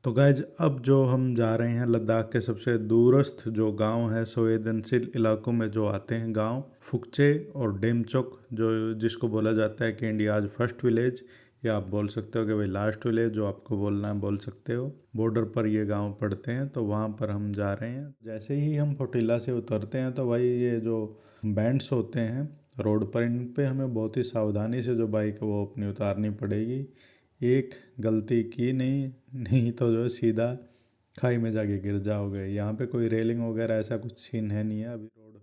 तो गाइज अब जो हम जा रहे हैं लद्दाख के सबसे दूरस्थ जो गांव है, संवेदनशील इलाकों में जो आते हैं गांव, फुकचे और डेमचोक, जो जिसको बोला जाता है कि इंडियाज फर्स्ट विलेज, या आप बोल सकते हो कि भाई लास्ट विलेज, जो आपको बोलना है बोल सकते हो। बॉर्डर पर ये गांव पड़ते हैं, तो वहाँ पर हम जा रहे हैं। जैसे ही हम फोटिला से उतरते हैं तो भाई ये जो बैंड्स होते हैं रोड पर, इन पे हमें बहुत ही सावधानी से जो बाइक है वो अपनी उतारनी पड़ेगी। एक गलती की नहीं तो जो है सीधा खाई में जाके गिर जाओगे। यहाँ पे कोई रेलिंग वगैरह ऐसा कुछ सीन है नहीं है, अभी रोड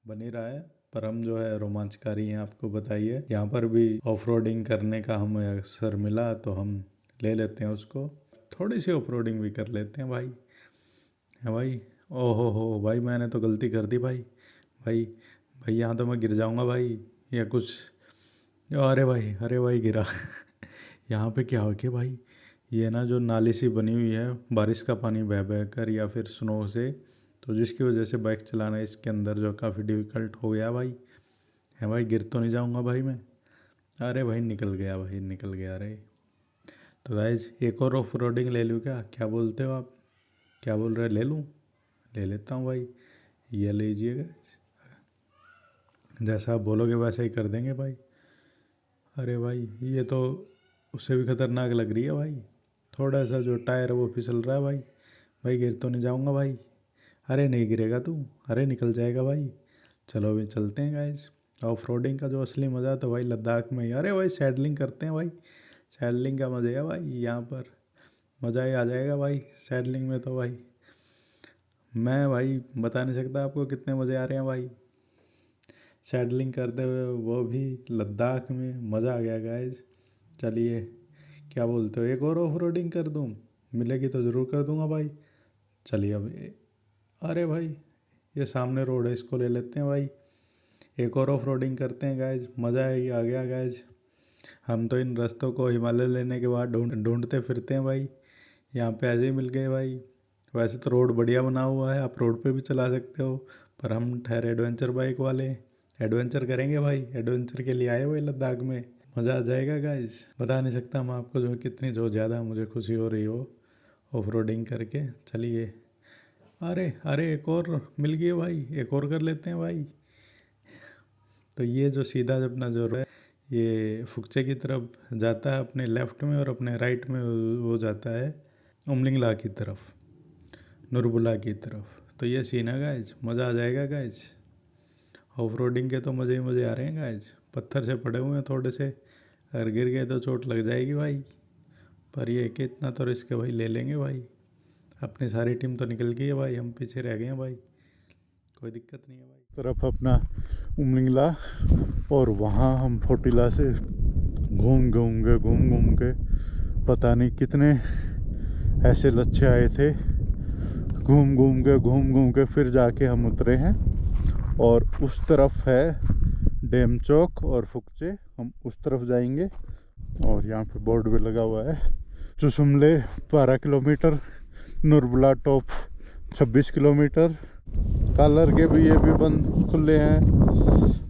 बन ही रहा है। पर हम जो है रोमांचकारी हैं, आपको बताइए। यहाँ पर भी ऑफ रोडिंग करने का हमें अवसर मिला तो हम ले लेते हैं उसको, थोड़ी सी ऑफ रोडिंग भी कर लेते हैं भाई। है भाई, ओहो हो भाई, मैंने तो गलती कर दी भाई। भाई भाई यहाँ तो मैं गिर जाऊँगा भाई, या कुछ। अरे भाई गिरा। यहाँ पे क्या हो गया भाई, ये ना जो नाली सी बनी हुई है बारिश का पानी बह बह कर या फिर स्नो से, तो जिसकी वजह से बाइक चलाना इसके अंदर जो काफ़ी डिफ़िकल्ट हो गया भाई। है भाई, गिर तो नहीं जाऊँगा भाई मैं। अरे भाई निकल गया भाई, निकल गया रे। तो गाइज एक और ऑफ रोडिंग ले लूँ क्या, क्या बोलते हो आप? क्या बोल रहे, ले लूँ? ले लेता हूँ भाई, ये लीजिए गाइज। जैसा आप बोलोगे वैसा ही कर देंगे भाई। अरे भाई ये तो उससे भी खतरनाक लग रही है भाई, थोड़ा सा जो टायर है वो फिसल रहा है भाई। भाई गिर तो नहीं जाऊंगा भाई? अरे नहीं गिरेगा तू, अरे निकल जाएगा भाई। चलो अभी चलते हैं गाइज। ऑफ रोडिंग का जो असली मज़ा तो भाई लद्दाख में ही। अरे भाई सैडलिंग करते हैं भाई, सैडलिंग का मज़ा है भाई, यहाँ पर मज़ा ही आ जाएगा भाई सैडलिंग में तो भाई। मैं भाई बता नहीं सकता आपको कितने मज़े आ रहे हैं भाई सैडलिंग करते हुए, वो भी लद्दाख में। मज़ा आ गया गाइज। चलिए, क्या बोलते हो, एक और ऑफ रोडिंग कर दूँ? मिलेगी तो ज़रूर कर दूंगा भाई। चलिए अब अरे भाई ये सामने रोड है, इसको ले लेते हैं भाई। एक और ऑफ रोडिंग करते हैं गाइज, मज़ा ही आ गया गाइज। हम तो इन रास्तों को हिमालय लेने के बाद ढूंढते फिरते हैं भाई, यहाँ पे ऐसे ही मिल गए भाई। वैसे तो रोड बढ़िया बना हुआ है, आप रोड पे भी चला सकते हो, पर हम ठहरे एडवेंचर बाइक वाले। एडवेंचर करेंगे भाई, एडवेंचर के लिए आए हुए लद्दाख में। मज़ा आ जाएगा गाइज, बता नहीं सकता मैं आपको जो कितनी जो ज़्यादा मुझे खुशी हो रही हो ऑफ रोडिंग करके। चलिए, अरे अरे एक और मिल गई भाई, एक और कर लेते हैं भाई। तो ये जो सीधा अपना जो है ये फुकचे की तरफ जाता है अपने लेफ्ट में, और अपने राइट में वो जाता है उमलिंगला की तरफ, नुरबुला की तरफ। तो ये सीन है गाइज, मज़ा आ जाएगा गाइज। ऑफ रोडिंग के तो मज़े ही मज़े आ रहे हैं गाइज। पत्थर से पड़े हुए हैं थोड़े से, अगर गिर गए तो चोट लग जाएगी भाई। पर ये कि इतना तो रिस्क है भाई, ले लेंगे भाई। अपनी सारी टीम तो निकल गई है भाई, हम पीछे रह गए हैं भाई, कोई दिक्कत नहीं है भाई। तरफ अपना उमलिंगला, और वहाँ हम फोटिला से घूम घूम के पता नहीं कितने ऐसे लच्छे आए थे, घूम घूम के फिर जाके हम उतरे हैं। और उस तरफ है डेमचोक और फुकचे, हम उस तरफ जाएंगे। और यहाँ पे बोर्ड भी लगा हुआ है, चुसुमले 12 किलोमीटर, नुरबुला टॉप 26 किलोमीटर। कलर के भी ये भी बंद खुले हैं,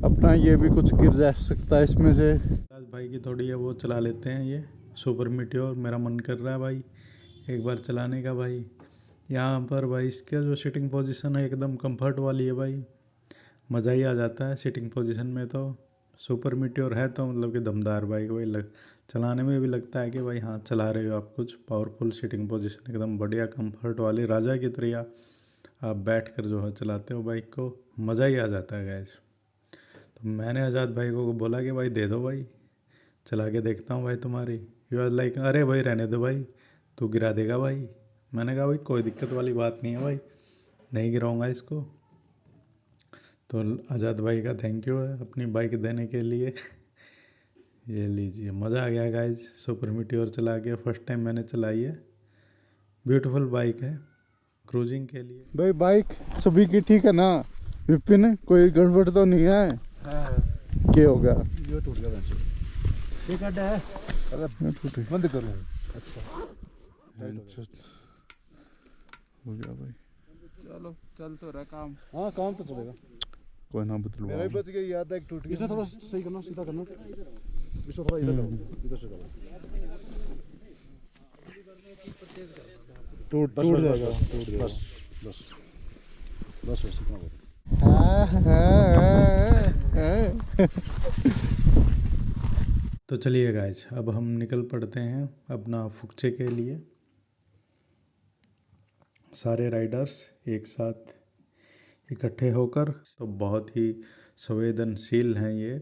अपना ये भी कुछ गिर जा सकता है इसमें से। भाई की थोड़ी है वो चला लेते हैं, ये सुपर मीटियोर मेरा मन कर रहा है भाई एक बार चलाने का भाई। यहाँ पर भाई इसके जो सिटिंग पोजीशन है एकदम कंफर्ट वाली है भाई, मज़ा ही आ जाता है सिटिंग पोजीशन में। तो सुपर मीटियोर है तो मतलब कि दमदार बाइक भाई, चलाने में भी लगता है कि भाई हाँ चला रहे हो आप कुछ। पावरफुल सिटिंग पोजीशन एकदम बढ़िया कंफर्ट वाली, राजा की तरह आप बैठ कर जो है चलाते हो बाइक को, मज़ा ही आ जाता है गैस। तो मैंने आज़ाद भाई को बोला कि भाई दे दो भाई, चला के देखता हूँ भाई तुम्हारी। यू आर लाइक अरे भाई रहने दो भाई, तू गिरा देगा भाई। मैंने कहा भाई कोई दिक्कत वाली बात नहीं है भाई, नहीं गिराऊंगा इसको। तो आज़ाद भाई का थैंक यू है अपनी बाइक देने के लिए। ये लीजिए, मज़ा आ गया गाइज सुपर मीटियोर चला के, फर्स्ट टाइम मैंने चलाई है। ब्यूटीफुल बाइक है क्रूजिंग के लिए। भाई बाइक सभी की ठीक है ना विपिन, कोई गड़बड़ तो नहीं है? क्या होगा? ये टूट गया ठीक है, अरे टूट बंद कर लो। अच्छा हो गया भाई, चलो चल तो रहा काम। हाँ काम तो चलेगा, कोई ना बदलवा। मेरा भी बच गया, याद है एक टूट गया। इसे थोड़ा सही करना, सीधा करना, इसको थोड़ा इधर करो, इधर से करो। टूट बस टूट बस बस जाएगा, बस टूट जाएगा। बस बस बस बस इतना बहुत। हाँ, हाँ, हाँ। तो चलिए गाइज, अब हम निकल पड़ते हैं अपना फुकचे के लिए। सारे राइडर्स एक साथ इकट्ठे होकर। तो बहुत ही संवेदनशील हैं ये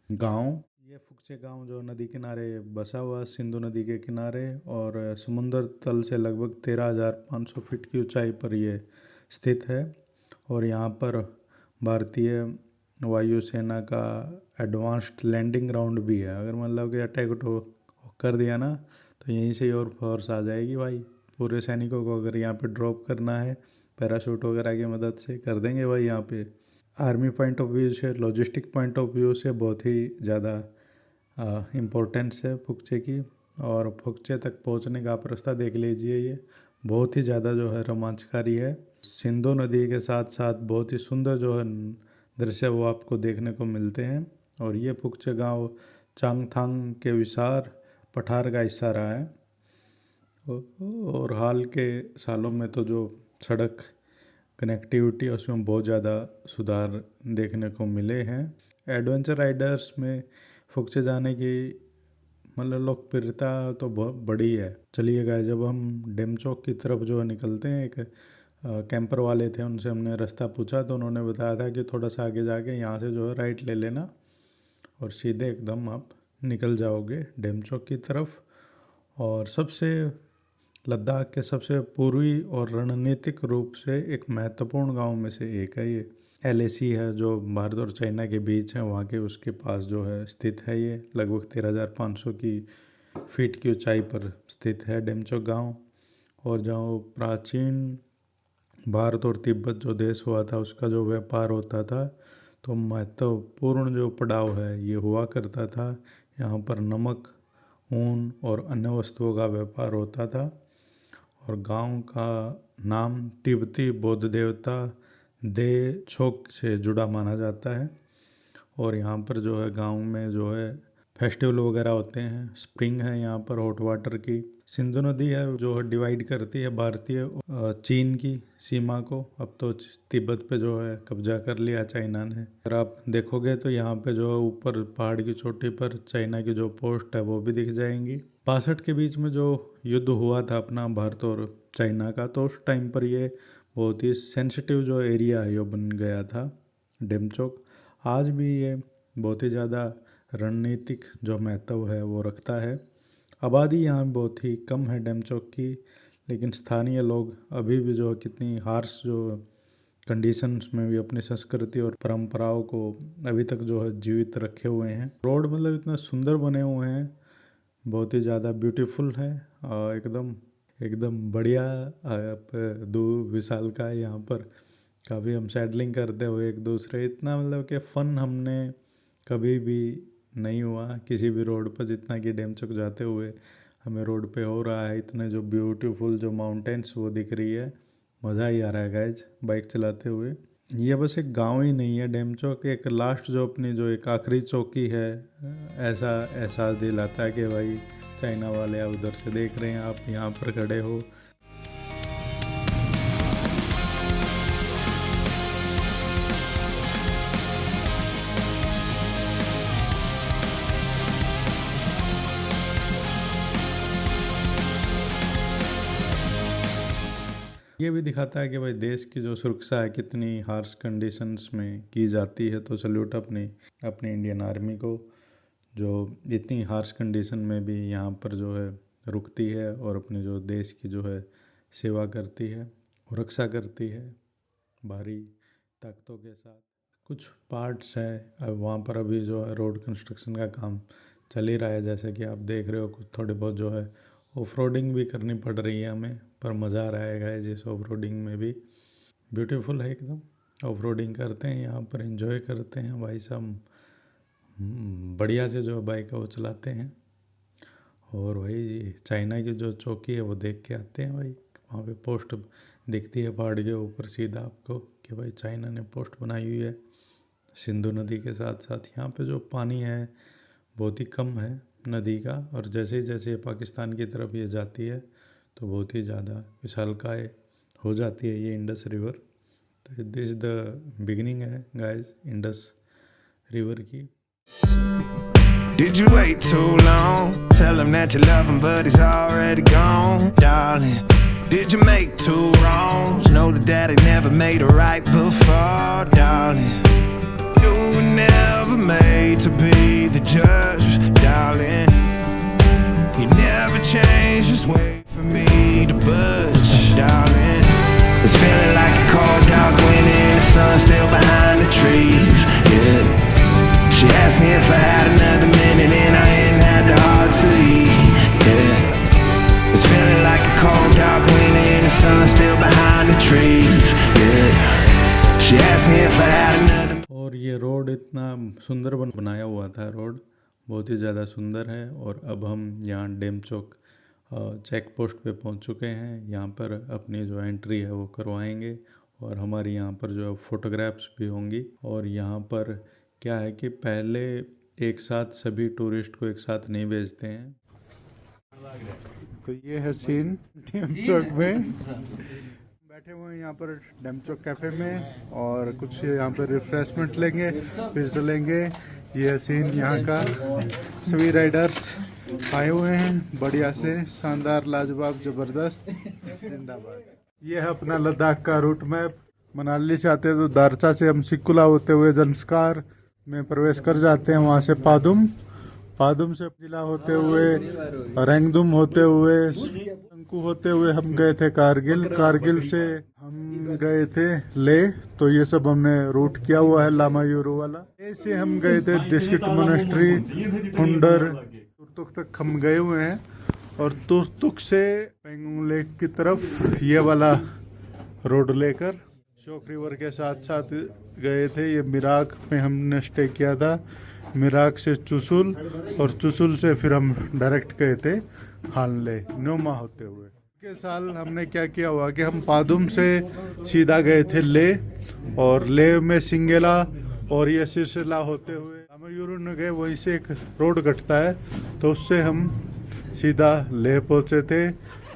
गांव। ये फुकचे गांव जो नदी किनारे बसा हुआ, सिंधु नदी के किनारे, और समुद्र तल से लगभग 13,500 फीट की ऊंचाई पर ये स्थित है। और यहाँ पर भारतीय वायुसेना का एडवांस्ड लैंडिंग ग्राउंड भी है। अगर मतलब कि अटैक कर दिया ना, तो यहीं से ही और फोर्स आ जाएगी भाई। पूरे सैनिकों को अगर यहाँ पे ड्रॉप करना है पैराशूट वगैरह की मदद से, कर देंगे भाई। यहाँ पे आर्मी पॉइंट ऑफ व्यू से, लॉजिस्टिक पॉइंट ऑफ व्यू से बहुत ही ज़्यादा इम्पोर्टेंस है फुकचे की। और फुकचे तक पहुँचने का आप रास्ता देख लीजिए, ये बहुत ही ज़्यादा जो है रोमांचकारी है। सिंधु नदी के साथ साथ बहुत ही सुंदर जो है दृश्य वो आपको देखने को मिलते हैं। और ये फुकचे गांव चांगथांग के विशाल पठार का हिस्सा रहा है। और हाल के सालों में तो जो सड़क कनेक्टिविटी है उसमें बहुत ज़्यादा सुधार देखने को मिले हैं। एडवेंचर राइडर्स में फुकचे जाने की मतलब लोकप्रियता तो बहुत बड़ी है। चलिए गाइस, जब हम डेमचौक की तरफ जो है निकलते हैं, एक कैंपर वाले थे, उनसे हमने रास्ता पूछा तो उन्होंने बताया था कि थोड़ा सा आगे जाके यहाँ से जो है राइट ले लेना और सीधे एकदम आप निकल जाओगे डेमचौक की तरफ। और सबसे लद्दाख के सबसे पूर्वी और रणनीतिक रूप से एक महत्वपूर्ण गांव में से एक है ये। एलएसी है जो भारत और चाइना के बीच है, वहाँ के उसके पास जो है स्थित है। ये लगभग 13,500 की फीट की ऊंचाई पर स्थित है डेमचौक गांव। और जहाँ प्राचीन भारत और तिब्बत जो देश हुआ था उसका जो व्यापार होता था, तो महत्वपूर्ण जो पड़ाव है ये हुआ करता था। यहाँ पर नमक, ऊन और अन्य वस्तुओं का व्यापार होता था। और गांव का नाम तिब्बती बौद्ध देवता दे छोक से जुड़ा माना जाता है। और यहाँ पर जो है गांव में जो है फेस्टिवल वगैरह होते हैं। स्प्रिंग है यहाँ पर हॉट वाटर की। सिंधु नदी है जो है डिवाइड करती है भारतीय चीन की सीमा को। अब तो तिब्बत पे जो है कब्जा कर लिया चाइना ने। अगर आप देखोगे तो यहाँ पे जो है ऊपर पहाड़ की चोटी पर चाइना की जो पोस्ट है वो भी दिख जाएंगी। 62 के बीच में जो युद्ध हुआ था अपना भारत और चाइना का, तो उस टाइम पर ये बहुत ही सेंसिटिव जो एरिया है ये बन गया था डेमचौक। आज भी ये बहुत ही ज़्यादा रणनीतिक जो महत्व है वो रखता है। आबादी यहाँ बहुत ही कम है डेमचौक की, लेकिन स्थानीय लोग अभी भी जो कितनी हार्श जो कंडीशंस में भी अपनी संस्कृति और परंपराओं को अभी तक जो है जीवित रखे हुए हैं। रोड मतलब इतना सुंदर बने हुए हैं, बहुत ही ज़्यादा ब्यूटीफुल है। एकदम एकदम बढ़िया। आप दो विशाल का है यहाँ पर। काफ़ी हम सैडलिंग करते हुए एक दूसरे, इतना मतलब कि फ़न हमने कभी भी नहीं हुआ किसी भी रोड पर जितना कि डेमचौक जाते हुए हमें रोड पे हो रहा है। इतने जो ब्यूटीफुल जो माउंटेन्स वो दिख रही है, मज़ा ही आ रहा है गाइज बाइक चलाते हुए। ये बस एक गांव ही नहीं है डेमचौक, एक लास्ट जो अपनी जो एक आखिरी चौकी है, ऐसा एहसास दिलाता है कि भाई चाइना वाले आप उधर से देख रहे हैं, आप यहाँ पर खड़े हो। ये भी दिखाता है कि भाई देश की जो सुरक्षा है कितनी हार्श कंडीशंस में की जाती है। तो सल्यूट अपनी अपनी इंडियन आर्मी को, जो इतनी हार्श कंडीशन में भी यहाँ पर जो है रुकती है और अपने जो देश की जो है सेवा करती है, रक्षा करती है भारी ताकतों के साथ। कुछ पार्ट्स हैं अब वहाँ पर अभी जो है रोड कंस्ट्रक्शन का काम चल ही रहा है, जैसे कि आप देख रहे हो। कुछ थोड़े बहुत जो है ऑफ रोडिंग भी करनी पड़ रही है हमें, पर मज़ा आ रहा है जिस ऑफ रोडिंग में भी। ब्यूटीफुल है एकदम। ऑफ रोडिंग करते हैं यहाँ पर, एंजॉय करते हैं भाई साहब। बढ़िया से जो बाइक है वो चलाते हैं। और भाई चाइना की जो चौकी है वो देख के आते हैं भाई। वहाँ पे पोस्ट दिखती है पहाड़ के ऊपर सीधा आपको कि भाई चाइना ने पोस्ट बनाई हुई है सिंधु नदी के साथ साथ। यहाँ पे जो पानी है बहुत ही कम है नदी का, और जैसे जैसे पाकिस्तान की तरफ ये जाती है तो बहुत ही ज़्यादा विशालकाय हो जाती है ये इंडस रिवर। तो दिस द बिगिनिंग है गाइस इंडस रिवर की। Did you wait too long? Tell him that you love him, but he's already gone, darling. Did you make two wrongs? Know that daddy never made it right before, darling. You were never made to be the judge, darling. You never changed, just wait for me to budge, darling. It's feeling like a cold dark winter and the sun's still behind the trees, yeah. She asked me if I had another minute and I ain't had the heart to eat, yeah. It's feeling like a cold dark winter and the sun's still behind the trees, yeah. She asked me if I had another। और ये road इतना सुंदर बनाया हुआ था, road बहुत ही ज़्यादा सुंदर है। और अब हम यहाँ डेमचोक चेक पोस्ट पे पहुँच चुके हैं। यहाँ पर अपनी जो एंट्री है वो करवाएंगे और हमारी यहाँ पर जो फोटोग्राफ्स भी होंगी। और यहाँ पर क्या है कि पहले एक साथ सभी टूरिस्ट को एक साथ नहीं भेजते हैं। तो ये है सीन डेमचोक में, बैठे हुए हैं यहाँ पर डेमचोक कैफे में और कुछ यहाँ पर रिफ्रेशमेंट लेंगे फिर चलेंगे। ये है सीन यहाँ का। सभी राइडर्स आए हुए हैं बढ़िया से, शानदार लाजवाब जबरदस्त जिंदाबाद। ये है अपना लद्दाख का रूट मैप। मनाली से आते हैं तो दारचा से हम सिकुला होते हुए जंस्कार में प्रवेश कर जाते हैं, वहाँ से पादुम से जिला होते हुए रेंगदुम होते हुए शंकु होते हुए हम गए थे कारगिल से हम गए थे ले। तो ये सब हमने रूट किया हुआ है लामा यूरो वाला। ऐसे हम गए थे डिस्ट्रिक्ट मोनेस्ट्री हुंडर तुर्तुक तक हम गए हुए हैं। और तुर्तुक से पेंगोंग लेक की तरफ ये वाला रोड लेकर शोक रिवर के साथ साथ गए थे। ये मिराक में हमने स्टे किया था, मिराक से चुसुल और चुसुल से फिर हम डायरेक्ट गए थे हानले न्योमा होते हुए। के साल हमने क्या किया हुआ कि हम पादुम से सीधा गए थे ले और ले में सिंगेला और ये सिरसिला होते हुए लामायूरू में गए। वहीं से एक रोड कटता है तो उससे हम सीधा ले पहुँचे थे।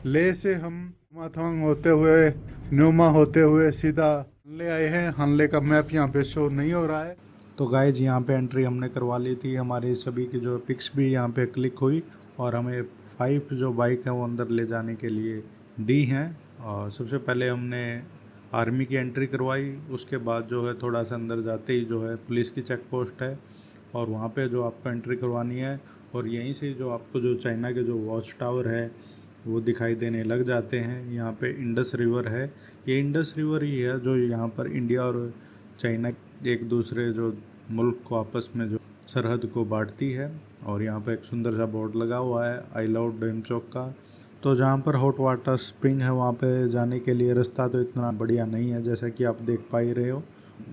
ले से हम माथवांग होते हुए न्योमा होते हुए सीधा हानले आए हैं। हानले का मैप यहाँ पे शो नहीं हो रहा है। तो गाइज यहाँ पे एंट्री हमने करवा ली थी, हमारे सभी की जो पिक्स भी यहाँ पे क्लिक हुई और हमें 5 जो बाइक है वो अंदर ले जाने के लिए दी हैं। और सबसे पहले हमने आर्मी की एंट्री करवाई, उसके बाद जो है थोड़ा सा अंदर जाते ही जो है पुलिस की चेक पोस्ट है और वहाँ पे जो आपको एंट्री करवानी है। और यहीं से जो आपको जो चाइना के जो वॉच टावर है वो दिखाई देने लग जाते हैं। यहाँ पे इंडस रिवर है, ये इंडस रिवर ही है जो यहाँ पर इंडिया और चाइना एक दूसरे जो मुल्क को आपस में जो सरहद को बांटती है। और यहाँ पे एक सुंदर सा बोर्ड लगा हुआ है आई लव डेमचोक का। तो जहाँ पर हॉट वाटर स्प्रिंग है वहाँ पे जाने के लिए रास्ता तो इतना बढ़िया नहीं है, जैसा कि आप देख पा ही रहे हो।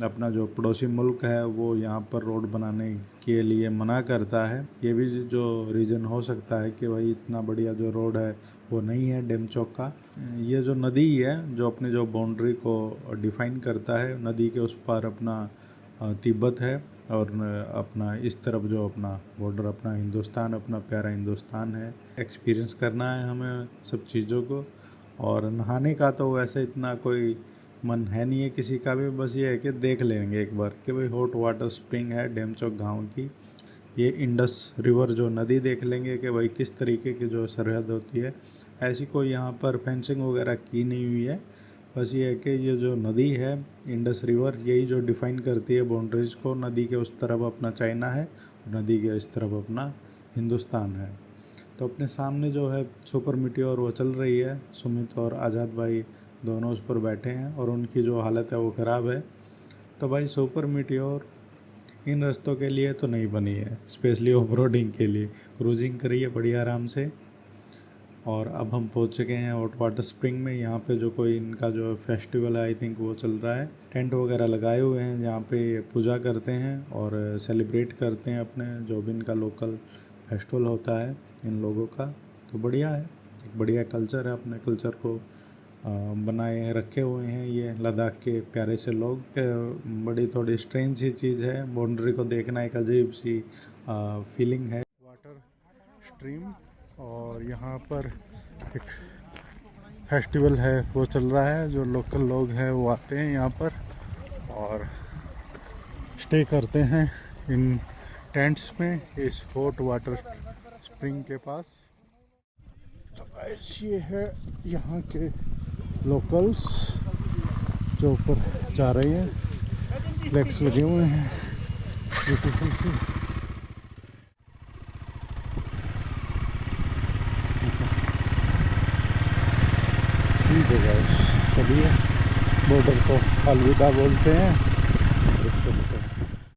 अपना जो पड़ोसी मुल्क है वो यहाँ पर रोड बनाने के लिए मना करता है। ये भी जो रीज़न हो सकता है कि भाई इतना बढ़िया जो रोड है वो नहीं है डेमचोक का। ये जो नदी है जो अपने जो बाउंड्री को डिफाइन करता है, नदी के उस पार अपना तिब्बत है और अपना इस तरफ जो अपना बॉर्डर अपना हिंदुस्तान, अपना प्यारा हिंदुस्तान है। एक्सपीरियंस करना है हमें सब चीज़ों को। और नहाने का तो वैसे इतना कोई मन है नहीं है किसी का भी, बस ये है कि देख लेंगे एक बार कि भाई हॉट वाटर स्प्रिंग है डेमचोक गांव की। ये इंडस रिवर जो नदी देख लेंगे कि भाई किस तरीके की जो सरहद होती है। ऐसी कोई यहाँ पर फेंसिंग वगैरह की नहीं हुई है, बस ये है कि ये जो नदी है इंडस रिवर यही जो डिफ़ाइन करती है बाउंड्रीज़ को। नदी के उस तरफ अपना चाइना है और नदी के इस तरफ अपना हिंदुस्तान है। तो अपने सामने जो है सुपर मीटियोर वो चल रही है, सुमित और आज़ाद भाई दोनों उस पर बैठे हैं और उनकी जो हालत है वो ख़राब है। तो भाई सुपर मीटियोर इन रास्तों के लिए तो नहीं बनी है, स्पेशली ऑफ रोडिंग के लिए। क्रूजिंग करिए बढ़िया आराम से। और अब हम पहुंच चुके हैं हॉट वाटर स्प्रिंग में। यहाँ पे जो कोई इनका जो फेस्टिवल है आई थिंक वो चल रहा है। टेंट वगैरह लगाए हुए हैं, यहाँ पे पूजा करते हैं और सेलिब्रेट करते हैं अपने जो भी इनका लोकल फेस्टिवल होता है इन लोगों का। तो बढ़िया है, एक बढ़िया कल्चर है, अपने कल्चर को बनाए रखे हुए हैं ये लद्दाख के प्यारे से लोग। बड़ी थोड़ी स्ट्रेंज सी चीज़ है, बाउंड्री को देखना एक अजीब सी फीलिंग है। वाटर स्ट्रीम और यहाँ पर एक फेस्टिवल है वो चल रहा है। जो लोकल लोग हैं वो आते हैं यहाँ पर और स्टे करते हैं इन टेंट्स में इस हॉट वाटर स्प्रिंग के पास। तो ये है यहाँ के लोकल्स जो ऊपर जा रहे हैं। फ्लैग्स लगे हुए हैं ब्यूटीफुल सी। ठीक है गाइस, चलिए बॉर्डर को अलविदा बोलते हैं।